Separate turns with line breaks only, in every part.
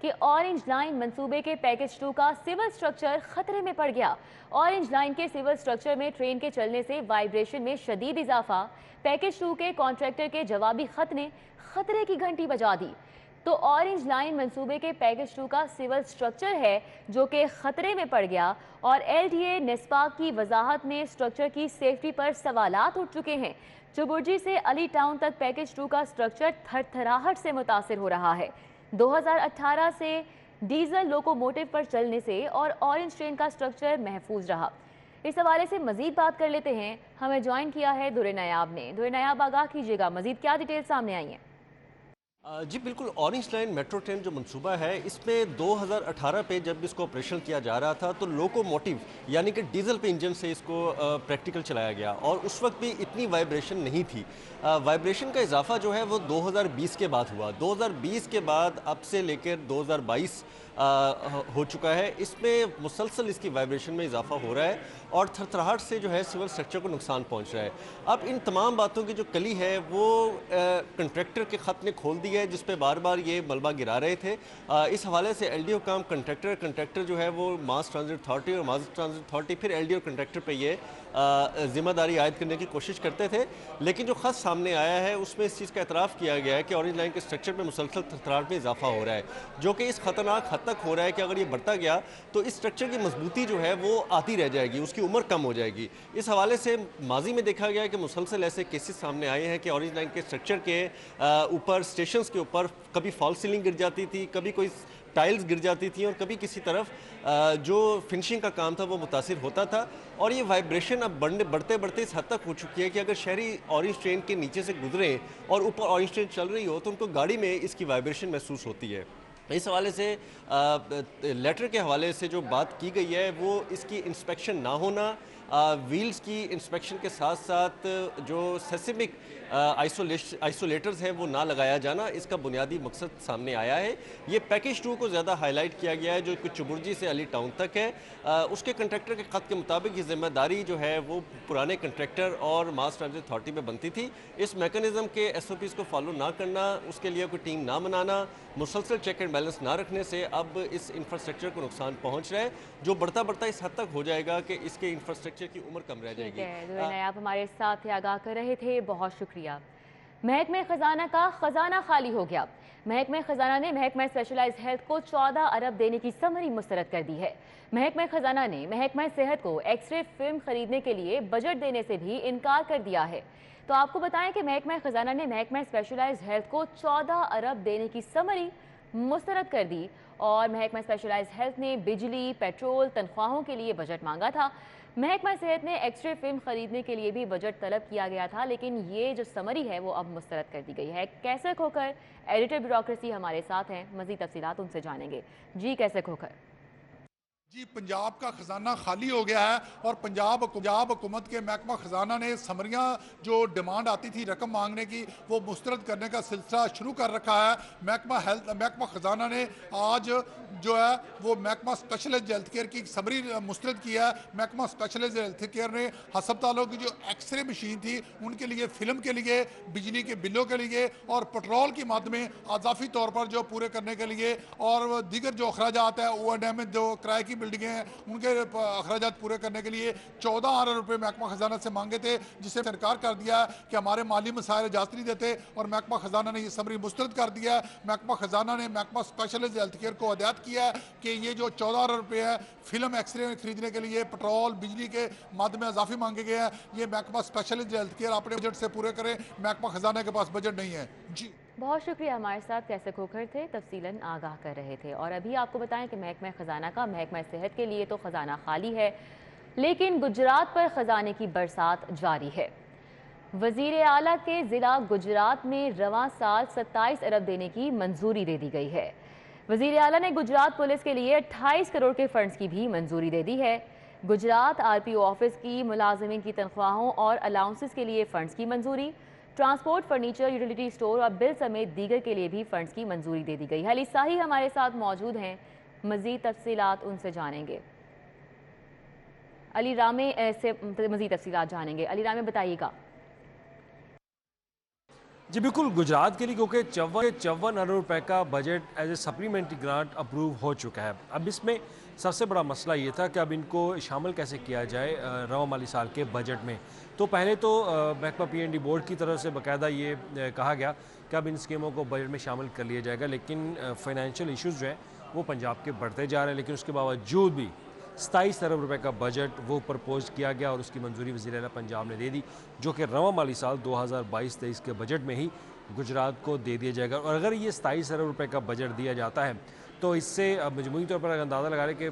कि orange line मंसूबे के पैकेज 2 का सिविल स्ट्रक्चर खतरे में पड़ गया। ऑरेंज लाइन के सिविल स्ट्रक्चर में ट्रेन के चलने से वाइब्रेशन में शदीद इजाफा। पैकेज 2 के कॉन्ट्रैक्टर के जवाबी खत ने खतरे की घंटी बजा दी। तो ऑरेंज लाइन मंसूबे के पैकेज 2 का सिविल स्ट्रक्चर है जो कि खतरे में पड़ गया और एलडीए नेस्पाक की वजाहत में स्ट्रक्चर की सेफ्टी पर सवालात उठ चुके हैं। चुबुर्जी से अली टाउन तक पैकेज 2 का स्ट्रक्चर थरथराहट से मुतासिर हो रहा है। 2018 से डीजल लोकोमोटिव पर चलने से और ऑरेंज ट्रेन का स्ट्रक्चर महफूज रहा। इस हवाले से मजीद बात कर लेते हैं। हमें ज्वाइन किया है दुरे नायाब ने। दुरे नायाब, आगाह कीजिएगा, मजीद क्या डिटेल सामने आई हैं?
जी बिल्कुल, ऑरेंज लाइन मेट्रो ट्रेन जो मंसूबा है इसमें 2018 पे जब इसको ऑपरेशन किया जा रहा था तो लोकोमोटिव यानी कि डीजल पे इंजन से इसको प्रैक्टिकल चलाया गया और उस वक्त भी इतनी वाइब्रेशन नहीं थी। वाइब्रेशन का इजाफा जो है वो 2020 के बाद हुआ। 2020 के बाद अब से लेकर 2022 हो चुका है। इसमें मुसलसल इसकी वाइब्रेशन में इजाफा हो रहा है और थरथराहट से जो है सिविल स्ट्रक्चर को नुकसान पहुंच रहा है। अब इन तमाम बातों की जो कली है वो कंट्रैक्टर के ख़त ने खोल दी है, जिस पे बार बार ये मलबा गिरा रहे थे। इस हवाले से एलडीओ काम कंट्रैक्टर जो है वो मास ट्रांजिट अथॉरिटी और मास ट्रांजिट अथॉरिटी फिर एलडीओ कंट्रैक्टर पे ये जिम्मेदारी आयद करने की कोशिश करते थे। लेकिन जो ख़त सामने आया है उसमें इस चीज़ का एतराफ़ किया गया है कि ऑरेंज लाइन के स्ट्रक्चर में मुसलसल थरथराहट में इजाफा हो रहा है, जो कि इस खतरनाक हद तक हो रहा है कि अगर ये बढ़ता गया तो इस स्ट्रक्चर की मजबूती जो है वो आती रह जाएगी, उसकी उम्र कम हो जाएगी। इस हवाले से माजी में देखा गया कि मुसलसल ऐसे केसेस सामने आए हैं कि ऑरेंज लाइन के स्ट्रक्चर के ऊपर, स्टेशन के ऊपर कभी फॉल सीलिंग गिर जाती थी, कभी कोई टाइल्स गिर जाती थी और कभी किसी तरफ जो फिनिशिंग का काम था वो मुतासिर होता था। और ये वाइब्रेशन अब बढ़ते बढ़ते इस हद तक हो चुकी है कि अगर शहरी ऑरेंज ट्रेन के नीचे से गुजरें और ऊपर ऑरेंज ट्रेन चल रही हो तो उनको गाड़ी में इसकी वाइब्रेशन महसूस होती है। इस हवाले से लेटर के हवाले से जो बात की गई है वो इसकी इंस्पेक्शन ना होना, व्हील्स की इंस्पेक्शन के साथ साथ जो सेस्मिक आइसोलेटर्स हैं वो ना लगाया जाना, इसका बुनियादी मकसद सामने आया है। ये पैकेज 2 को ज़्यादा हाईलाइट किया गया है जो कि चुबुर्जी से अली टाउन तक है। उसके कंट्रैक्टर के ख़त के मुताबिक ये जिम्मेदारी जो है वो पुराने कंट्रैक्टर और मास ट्रांजिट अथॉरिटी में बनती थी। इस मैकेनिज़्म के SOPs को फॉलो ना करना, उसके लिए कोई टीम ना बनाना, मुसलसल चेक एंड बैलेंस ना रखने से अब इस इंफ्रास्ट्रक्चर को नुकसान पहुँच रहा है, जो बढ़ता बढ़ता इस हद तक हो जाएगा कि इसके इंफ्रास्ट्रक्चर की उम्र कम रह जाएगी।
आप हमारे साथ आगाह कर रहे थे, बहुत शुक्रिया। महकमे खजाना का खजाना खाली हो गया। महकमे खजाना ने महकमा स्पेशलाइज्ड हेल्थ को 14 अरब देने की समरी मुस्तरद कर दी है। महकमा खजाना ने महकमा सेहत को एक्सरे फिल्म खरीदने के लिए बजट देने से भी इनकार कर दिया है। तो आपको बताएं कि महकमा खजाना ने महकमा स्पेशलाइज्ड हेल्थ को 14 अरब देने की समरी मुस्तरद कर दी और महकमा स्पेशलाइज्ड हेल्थ ने बिजली, पेट्रोल, तनख्वाहों के लिए बजट मांगा था। महकमा सेहत ने एक्सरे फिल्म खरीदने के लिए भी बजट तलब किया गया था, लेकिन ये जो समरी है वो अब मुस्तरद कर दी गई है। कैसे खोकर एडिटर ब्यूरोक्रेसी हमारे साथ हैं, मजीद तफसीलात उनसे जानेंगे। जी कैसे खोकर?
जी, पंजाब का खजाना खाली हो गया है और पंजाब हुकूमत के महकमा खजाना ने समरियाँ जो डिमांड आती थी रकम मांगने की वो मुस्तरद करने का सिलसिला शुरू कर रखा है। महकमा खजाना ने आज जो है वो महकमा स्पेशलाइज्ड हेल्थ केयर की समरी मुस्तरद किया है। महकमा स्पेशलाइज्ड हेल्थ केयर ने हस्पतालों की जो एक्सरे मशीन थी उनके लिए, फिल्म के लिए, बिजली के बिलों के लिए और पेट्रोल की मद में अजाफी तौर पर जो पूरे करने के लिए और दीगर जो अखराजात है O&M जो किराए की बिल्डिंगें हैं उनके अखराजात पूरे करने के लिए 14 अरब रुपये महकमा खजाना से मांगे थे, जिसे सरकार कर दिया कि हमारे माली मसाइल इजाजत नहीं देते और महकमा खजाना ने ये समरी मुस्तरद कर दिया। महकमा खजाना ने महकमा स्पेशलाइज्ड हेल्थ केयर को हदायत किया कि ये जो 14 अरब रुपये है फिल्म एक्सरे खरीदने के लिए, पेट्रोल, बिजली के मद में इजाफी मांगे गए हैं, ये महकमा स्पेशलाइज्ड हेल्थ केयर अपने बजट से पूरे करें। महकमा खजाना के पास बजट नहीं है। जी
बहुत शुक्रिया, हमारे साथ कैसे खोखर थे, तफसीलन आगाह कर रहे थे। और अभी आपको बताएं कि महकमा खजाना का महकमा सेहत के लिए तो खजाना खाली है, लेकिन गुजरात पर खजाने की बरसात जारी है। वजीर आला के ज़िला गुजरात में रवां साल 27 अरब देने की मंजूरी दे दी गई है। वजीर आला ने गुजरात पुलिस के लिए 28 करोड़ के फंड्स की भी मंजूरी दे दी है। गुजरात RPO ऑफिस की मुलाजिमिन की तनख्वाहों और अलाउंसेस के लिए फंड्स की मंजूरी, ट्रांसपोर्ट, फर्नीचर, यूटिलिटी स्टोर और बिल समेत दीगर के लिए भी फंड्स की मंजूरी दे दी गई है। अली साही हमारे साथ मौजूद हैं, मजीद तफसीलात उनसे जानेंगे। अली रामे से मजीद तफसीलात जानेंगे। अली रामे, बताइएगा।
जी बिल्कुल, गुजरात के लिए क्योंकि 54 अरब रुपए का budget as a supplementary grant approve हो चुका है। अब इसमें सबसे बड़ा मसला ये था कि अब इनको शामिल कैसे किया जाए रवा माली साल के बजट में। तो पहले तो महकमा पीएनडी बोर्ड की तरफ से बाकायदा ये कहा गया कि अब इन स्कीमों को बजट में शामिल कर लिया जाएगा, लेकिन फाइनेंशियल इशूज़ जो हैं वो पंजाब के बढ़ते जा रहे हैं। लेकिन उसके बावजूद भी 27 अरब रुपए का बजट वो प्रपोज किया गया और उसकी मंजूरी वज़ीर आला पंजाब ने दे दी, जो कि रवा माली साल 2022-23 के बजट में ही गुजरात को दे दिया जाएगा। और अगर ये 27 अरब रुपए का बजट दिया जाता है तो इससे मजमूई तौर पर अंदाज़ा लगा रहे कि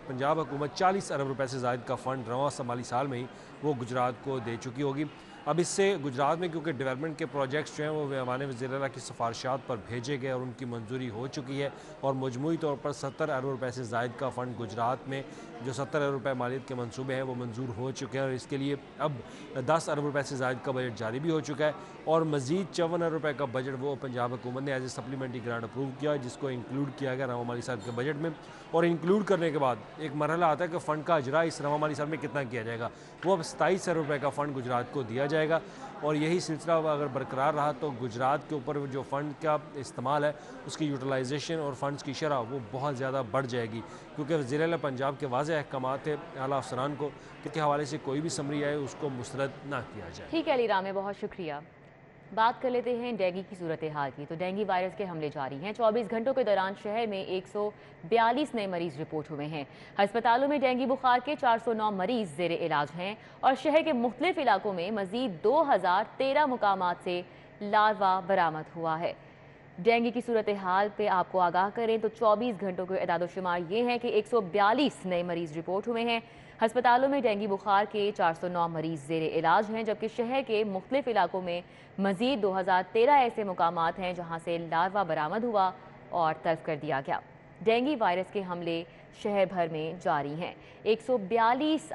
पंजाब हुकूमत 40 अरब रुपए से ज़ायद का फ़ंड रवा माली साल में ही वो गुजरात को दे चुकी होगी। अब इससे गुजरात में क्योंकि डेवलपमेंट के प्रोजेक्ट्स जो हैं वो माननीय वज़ीर आला की सिफारिशात पर भेजे गए और उनकी मंजूरी हो चुकी है और मजमूई तौर पर 70 अरब रुपए से ज़ायद का फ़ंड गुजरात में जो 70 अरब रुपए मालियत के मंसूबे हैं वो मंजूर हो चुके हैं और इसके लिए अब 10 अरब रुपए से ज़ायद का बजट जारी भी हो चुका है और मज़ीद 54 अरब रुपए का बजट वो पंजाब हुकूमत ने as a supplementary grant approve किया, जिसको इंक्लूड किया गया रवा माली साल के बजट में। और इंक्लूड करने के बाद एक मरहला आता है कि फ़ंड का अजरा इस रवा माली साल में कितना किया जाएगा। वो अब 27 अरब रुपए का फ़ंड गुजरात को दिया जाएगा और यही सिलसिला अगर बरकरार रहा तो गुजरात के ऊपर जो फ़ंड का इस्तेमाल है उसकी यूटिलाइजेशन और फ़ंड्स की शरह वो बहुत ज़्यादा बढ़ जाएगी, क्योंकि वज़ीर आला पंजाब के वाज़ेह अहकामात है आला अफसरान को कि हवाले से कोई भी समरी आए उसको मुस्तरद ना किया जाए।
ठीक है अली रामे, बहुत शुक्रिया। बात कर लेते हैं डेंगू की सूरत हाल की। तो डेंगू वायरस के हमले जारी हैं। 24 घंटों के दौरान शहर में 142 नए मरीज रिपोर्ट हुए हैं। अस्पतालों में डेंगू बुखार के 409 मरीज जेर इलाज हैं और शहर के मुख्तलिफ इलाकों में मजीद 2013 मुकामात से लार्वा बरामद हुआ है। डेंगू की सूरत हाल पे आपको आगाह करें तो 24 घंटों के एदाद-ओ-शुमार ये हैं कि 142 नए मरीज रिपोर्ट हुए हैं। अस्पतालों में डेंगू बुखार के 409 मरीज जेर इलाज हैं, जबकि शहर के मुख्तलिफ इलाकों में मजीद 2013 ऐसे मुकामात हैं जहां से लार्वा बरामद हुआ और तल्फ कर दिया गया। डेंगू वायरस के हमले शहर भर में जारी हैं। 142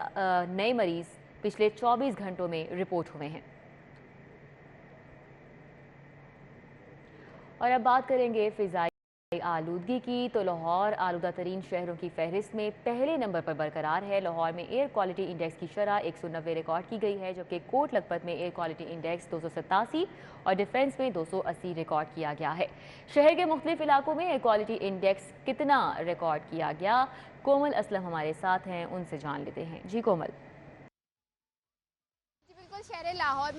नए मरीज पिछले 24 घंटों में रिपोर्ट हुए हैं। और अब बात करेंगे फिजाई आलूदगी की। तो लाहौर आलूदा तरीन शहरों की फहरिस्त में पहले नंबर पर बरकरार है। लाहौर में एयर क्वालिटी इंडेक्स की शरह 190 रिकॉर्ड की गई है, जबकि कोट लखपत में एयर क्वालिटी इंडेक्स 287 और डिफेंस में 280 रिकॉर्ड किया गया है। शहर के मुख्तलिफ इलाकों में एयर क्वालिटी इंडेक्स कितना रिकॉर्ड किया गया, कोमल असलम हमारे साथ हैं, उनसे जान लेते हैं। जी कोमल।
शहर लाहौर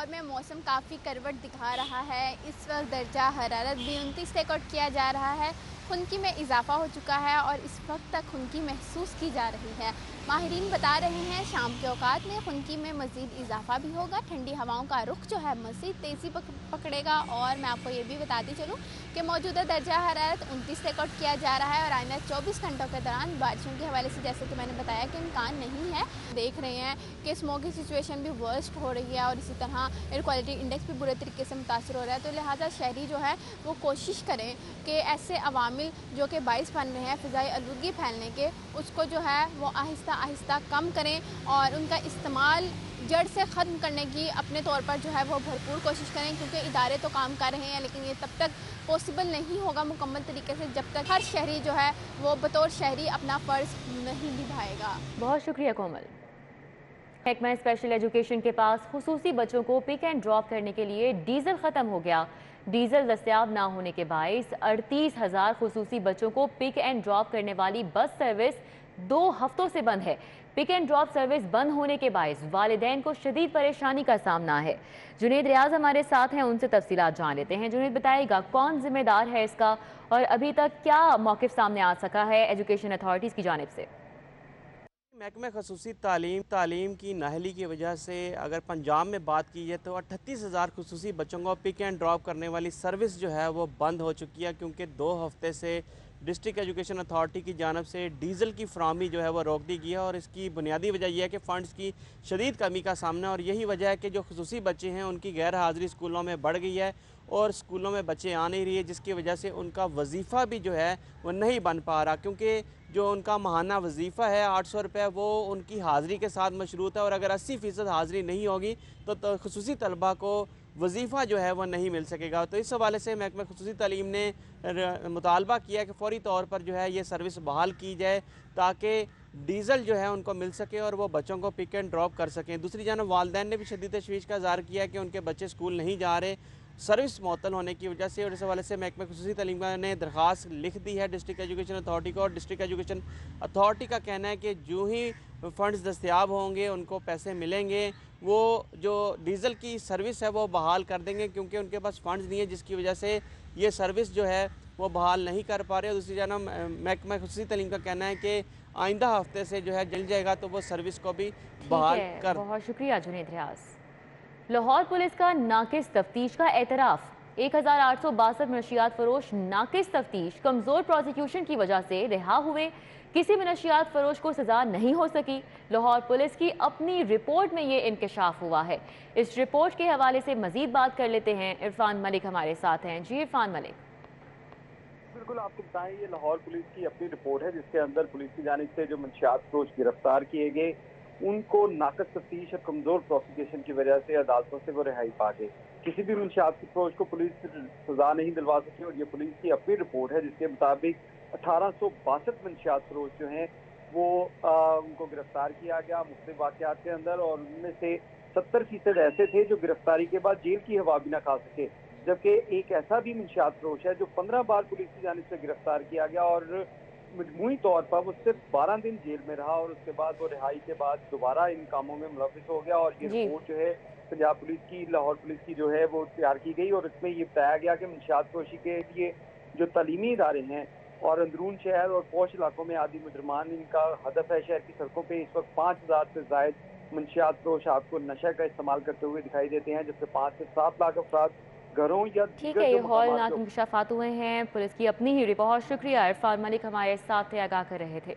में मौसम काफ़ी करवट दिखा रहा है। इस वक्त दर्जा हरारत भी 29 रिकॉर्ड किया जा रहा है। खुनकी में इजाफा हो चुका है और इस वक्त तक खुनकी महसूस की जा रही है। माहिरीन बता रहे हैं शाम के औकात में खुनकी में मज़ीद इजाफा भी होगा। ठंडी हवाओं का रुख जो है मज़ीद तेज़ी पकड़ेगा। और मैं आपको ये भी बताती चलूँ कि मौजूदा दर्जा हरारत 29 रिकॉर्ड किया जा रहा है और आइंदा 24 घंटों के दौरान बारिशों के हवाले से जैसे कि मैंने बताया कि इम्कान नहीं है। देख रहे हैं कि स्मोकी सिचुएशन भी वर्स्ट हो रही है और इसी तरह एयर क्वालिटी इंडेक्स भी बुरे तरीके से मुतासर हो रहा है। तो लिहाजा शहरी जो है वो कोशिश करें कि ऐसे अवामिल जो कि बाइस बन रहे हैं फ़िज़ाई आलूदगी फैलने के, उसको जो है वो आहिस्ता आहिस्ता कम करें और उनका इस्तेमाल जड़ से ख़त्म करने की अपने तौर पर जो है वो भरपूर कोशिश करें, क्योंकि इदारे तो काम कर रहे हैं लेकिन ये तब तक पॉसिबल नहीं होगा मुकम्मल तरीके से जब तक हर शहरी जो है वो बतौर शहरी अपना फ़र्ज़ नहीं निभाएगा।
बहुत शुक्रिया कोमल। महकमा स्पेशल एजुकेशन के पास खुसूसी बच्चों को पिक एंड ड्रॉप करने के लिए डीजल ख़त्म हो गया। डीजल दस्तयाब ना होने के बायस 38,000 खुसूसी बच्चों को पिक एंड ड्रॉप करने वाली बस सर्विस 2 हफ्तों से बंद है। पिक एंड ड्रॉप सर्विस बंद होने के बायस वालिदैन को शदीद परेशानी का सामना है। जुनैद रियाज हमारे साथ हैं, उनसे तफसीलात जान लेते हैं। जुनैद, बताइएगा कौन जिम्मेदार है इसका और अभी तक क्या मौक़िफ़ सामने आ सका है एजुकेशन अथॉरिटीज़ की जानिब से?
महकमा खसूसी तालीम की नाहली की वजह से अगर पंजाब में बात की जाए तो 38,000 खसूसी बच्चों को पिक एंड ड्रॉप करने वाली सर्विस जो है वो बंद हो चुकी है, क्योंकि 2 हफ्ते से डिस्ट्रिक्ट एजुकेशन अथॉरिटी की जानब से डीज़ल की फ़राहमी जो है वो रोक दी गई है। और इसकी बुनियादी वजह यह है कि फ़ंड्स की शदीद कमी का सामना, और यही वजह है कि जो खसूसी बच्चे हैं उनकी गैर हाज़िरी स्कूलों में बढ़ गई है और स्कूलों में बच्चे आ नहीं रही है, जिसकी वजह से उनका वजीफ़ा भी जो है वो नहीं बन पा रहा, क्योंकि जो उनका माहाना वजीफ़ा है 800 रुपये वो उनकी हाज़िरी के साथ मशरूत है और अगर 80% हाज़िरी नहीं होगी तो खुसूसी तलबा को वजीफ़ा जो है वो नहीं मिल सकेगा। तो इस हवाले से महकमा खुसूसी तालीम ने मुतालबा किया कि फ़ौरी तौर पर जो है ये सर्विस बहाल की जाए ताकि डीज़ल जो है उनको मिल सके और वो बच्चों को पिक एंड ड्रॉप कर सकें। दूसरी जानब वालिदैन ने भी शदीद तशवीश का इज़हार किया कि उनके बच्चे स्कूल नहीं जा रहे। सर्विस मअतल होने की वजह से, और इस हवाले से महकमा खुसूसी तालीम ने दरख्वास्त लिख दी है डिस्ट्रिक्ट एजुकेशन अथॉरिटी को। और डिस्ट्रिक्ट एजुकेशन अथॉरिटी का कहना है कि जो ही फ़ंड्स दस्तयाब होंगे, उनको पैसे मिलेंगे, वो जो डीज़ल की सर्विस है वो बहाल कर देंगे, क्योंकि उनके पास फ़ंड्स नहीं है, जिसकी वजह से ये सर्विस जो है वो बहाल नहीं कर पा रहे। और दूसरी जानब महकमा खुसूसी तालीम का कहना है कि आइंदा हफ्ते से जो है जल जाएगा तो वो सर्विस को भी बहाल कर।
बहुत शुक्रिया जुनेद रियाज। लाहौर पुलिस का नाकिस तफ्तीश का एतराफ़। 1862 मनशियात फरोश नाकिस तफ्तीश कमज़ोर प्रोसिक्यूशन की वजह से रिहा हुए। किसी मनशियात फरोश को सजा नहीं हो सकी। लाहौर पुलिस की अपनी रिपोर्ट में ये इंकशाफ हुआ है। इस रिपोर्ट के हवाले से मजीद बात कर लेते हैं। इरफान मलिक हमारे साथ हैं। जी इरफान मलिक।
बिल्कुल, आपको बताएं ये लाहौर पुलिस की अपनी रिपोर्ट है, जिसके अंदर पुलिस की जानिब से जो मंशियात फरोश गिरफ्तार किए गए, उनको नाकस तफ्तीश और कमजोर प्रोसिक्यूशन की वजह से अदालतों से वो रिहाई पा गए। किसी भी मंशियात फरोश को पुलिस सजा नहीं दिलवा सकी। और ये पुलिस की अपनी रिपोर्ट है, जिसके मुताबिक 1862 मंशियात फरोश जो हैं वो उनको गिरफ्तार किया गया मुख्तलिफ वाक़यात के अंदर। और उनमें से 70% ऐसे थे जो गिरफ्तारी के बाद जेल की हवा भी ना खा सके, जबकि एक ऐसा भी मंशियात फरोश है जो 15 बार पुलिस की जानिब से गिरफ्तार किया गया और मजमूई तौर पर वो सिर्फ 12 दिन जेल में रहा, और उसके बाद वो रिहाई के बाद दोबारा इन कामों में मुलविस हो गया। और ये रिपोर्ट जो है पंजाब पुलिस की, लाहौर पुलिस की जो है वो तैयार की गई, और इसमें ये बताया गया कि मंशियात फरोशी के लिए जो तालीमी इदारे हैं और अंदरून शहर और पोश इलाकों में आदि मुजरमान, इनका हदफ है शहर की सड़कों पर इस वक्त 5000 से जायद मंशियात फरोश आपको नशा का इस्तेमाल करते हुए दिखाई देते हैं, जबकि 5 से 7 लाख अफराद घरों या
ठीक है। ये हौलनाक इंकशाफात हुए हैं। पुलिस की अपनी ही रिपोर्ट। शुक्रिया इरफान मलिक हमारे साथ थे, आगाह कर रहे थे।